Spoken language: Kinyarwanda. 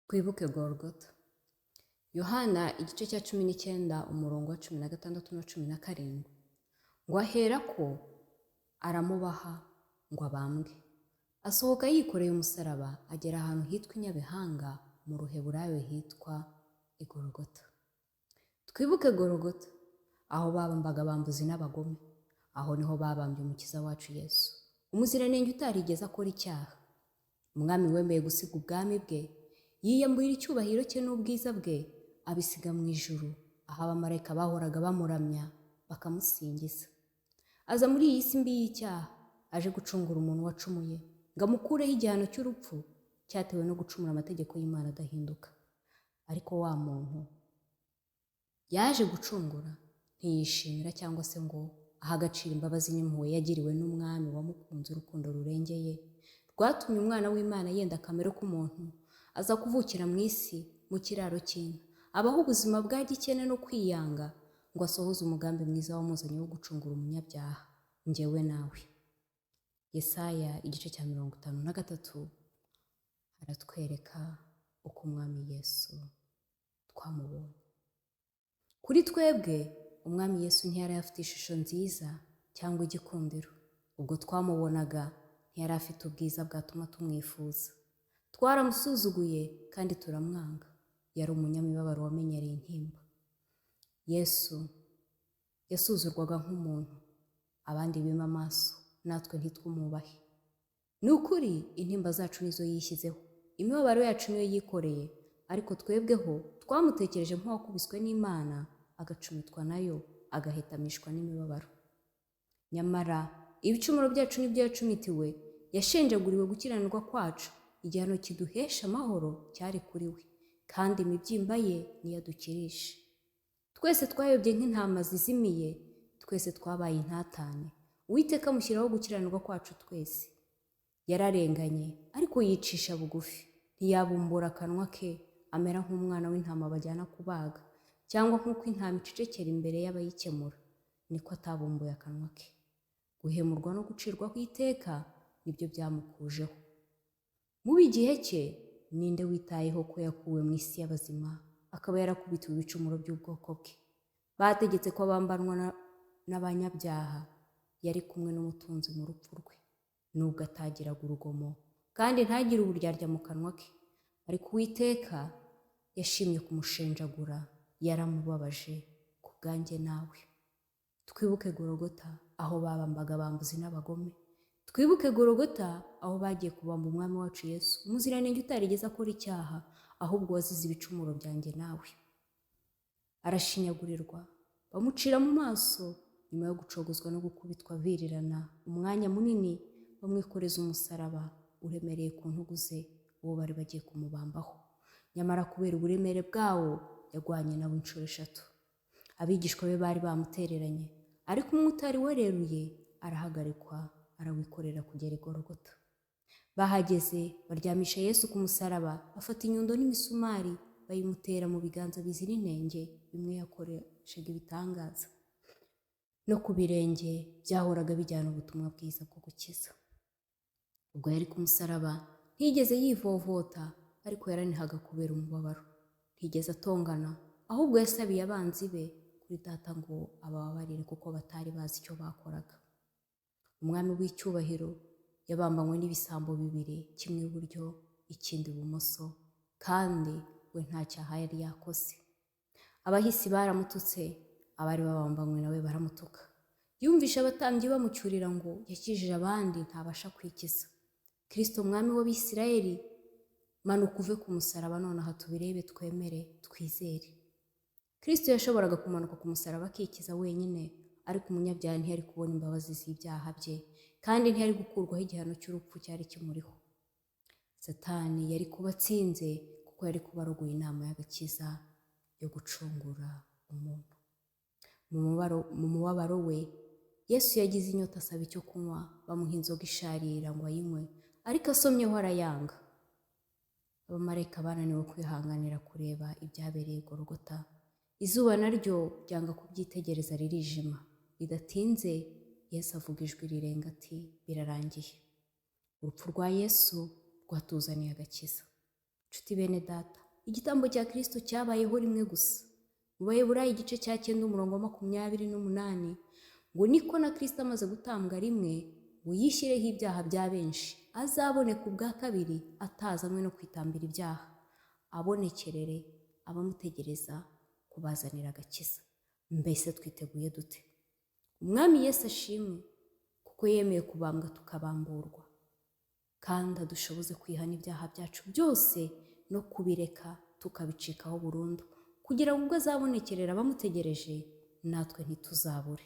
Twibuke Golgotha. Yohana igice cya 19 umurongo wa 16 na 17. Ngo aherako aramubaha ngo abambwe. Asohoka yikoreye umusaraba agera ahantu hitwa Inyabihanga, mu Ruheburayo hitwa Igorogota. Twibuke Golgotha, aho babambaga abambuzi n'abagome. Aho niho babambye umukiza wacu Yesu, umuziranenge utarigeze akora icyaha. Umwami wemeye gusiga ubwami bwe, yiyamburira icyubahiro cye n'ubwiza bwe, abisiga mu ijuru, aho abamarayika bahoraga bamuramya bakamusingiza. Aza muri iyi si mbi y'icyaha, aje gucungura umuntu wacumuye, ngo amukureho igihano cy'urupfu cyatewe no gucumura amategeko y'Imana adahinduka. Ariko wa muntu yaje gucungura ntiyishimira cyangwa se ngo aha agaciro imbabazi n'impuhwe yagiriwe n'umwami wamukunze urukundo rurengeye, rwatumye umwana w'Imana yenda akamere k'umuntu, aza kuvukira mu isi mu kiraro cy'inka, abaho ubuzima bwa gikene no kwiyanga, ngo asohoze umugambi mwiza wamuzanye wo gucungura umunyabyaha, njyewe nawe. Yesaya igice cya 53 aratwereka uko umwami Yesu twamubonye. Kuri twebwe umwami Yesu ntiyari afite ishusho nziza cyangwa igikundiro. Ubwo twamubonaga ntiyari afite ubwiza bwatuma tumwifuza. Twaramusuzuguye kandi turamwanga. Yari umunyamibabaro wamenyereye intimba. Yesu yasuzurwaga nk'umuntu, abandi bima amaso, natwe ntitwumubahe. Ni ukuri intimba zacu nizo yishyizeho, imibabaro yacu niyo yikoreye, ariko twebweho twamutekereje nk'uwakubiswe n'Imana, agacumitwa nayo, agahetamishwa n'imibabaro. Nyamara ibicumuro byacu nibyo yacumitiwe, yashenjaguriwe gukiranirwa kwacu, igihano kiduhesha amahoro cyari kuri we, kandi imibyimba ye niyo adukirisha. Twese twayobye nk'intama zizimiye, twese twabaye intatane. Uwiteka amushyiraho gukiranirwa kwacu twese. Yararenganye ariko yicisha bugufi, ntiyabumbura akanwa ke, amera nk'umwana w'intama bajyana kubaga, cyangwa nk'uko intama icecekera imbere y'abayikemura, niko atabumbuye akanwa ke. Guhemurwa no gucirwaho iteka nibyo byamukujeho. Mubi igihe cye, ninde witayeho ko yakuwe mu isi y'abazima, akaba yarakubitiwe ibicumuro by'ubwoko bwe? Bategetse ko bambanwa n'abanyabyaha, yari kumwe n'umutunzi mu rupfu rwe, nubwo atagiraga urugomo kandi ntagire uburyarya mu kanwa ke, ariko Uwiteka yashimye kumushenjagura, yaramubabaje ku bwanjye nawe. Twibuke Golgotha, aho babambaga abambuzi n'abagome. Twibuke Golgotha, aho bagiye kubamba umwami wacu Yesu, umuziranenge utarigeze akora icyaha, ahubwo wazize ibicumuro byanjye nawe. Arashinyagurirwa, bamucira mu maso, nyuma yo gucogozwa no gukubitwa virirana umwanya munini, bamwikoreza umusaraba uremereye ku ntugu ze, uwo bari bagiye kumubambaho. Nyamara kubera uburemere bwawo, yagwanye nabo inshuro 3. Abigishwa be bari bamutereranye, ariko umwe utari wareruye arahagarikwa, arawikorera kugera i Golgotha. Bahageze baryamisha Yesu ku musaraba, bafata inyundo n'imisumari, bayimutera mu biganza bizira inenge, bimwe yakoreshaga ibitangaza, no ku birenge byahoraga bijyana ubutumwa bwiza bwo gukiza. Ubwo yari ku musaraba ntiyigeze yivovota, ariko yaranihaga kubera umubabaro. Ntigeze atongana, ahubwo yasabiye abanzi be kuri Data ngo abababarire, kuko batari bazi icyo bakoraga. Umwami w'icyubahiro yabambanywe n'ibisambo bibiri, kimwe iburyo ikindi ibumoso, kandi we nta cyaha yari yakoze. Abahisi baramututse, abari babambanywe nawe baramutuka. Yumvisha abatambyi bamucyurira ngo yakijije abandi ntabasha kwikiza. Kristo umwami w'Abisirayeli, manuka uve ku musaraba nonaha tubirebe, twemere, twizere. Kristo yashoboraga kumanuka ku musaraba akikiza wenyine, ariko umunyabyaha ntiyari kubona imbabazi z'ibyaha bye, kandi ntiyari gukurwaho igihano cy'urupfu cyari kimuriho. Satani yari kuba atsinze, kuko yari kuba arogoye inama y'agakiza yo gucungura umuntu. Mu mubabaro we, Yesu yagize inyota asaba icyo kunywa, bamuha inzoga isharira ngo ayinywe, ariko asomyeho arayanga. Abamarayika bananiwe kwihanganira kureba ibyabereye i Golgotha. Izuba naryo ryanga kubyitegereza ririjima. Bidatinze Yesu avuga ijwi rirenga ati, birarangiye. Urupfu rwa Yesu rwatuzaniye agakiza. Nshuti bene data, igitambo cya Kristo cyabayeho rimwe gusa. Mu Baheburayo igice cya 9 umurongo wa 28 ngo niko na Kristo amaze gutambwa rimwe ngo yishyireho ibyaha bya benshi, azaboneka ubwa kabiri atazanywe no kwitambira ibyaha, abonekerere abamutegereza kubazanira agakiza. Mbese twiteguye dute? Umwami Yesu ashimwe kuko yemeye kubambwa tukabamburwa, kandi adushoboze kwihana ibyaha byacu byose no kubireka tukabicikaho burundu, kugira ngo ubwo azabonekerera abamutegereje natwe ntituzabure.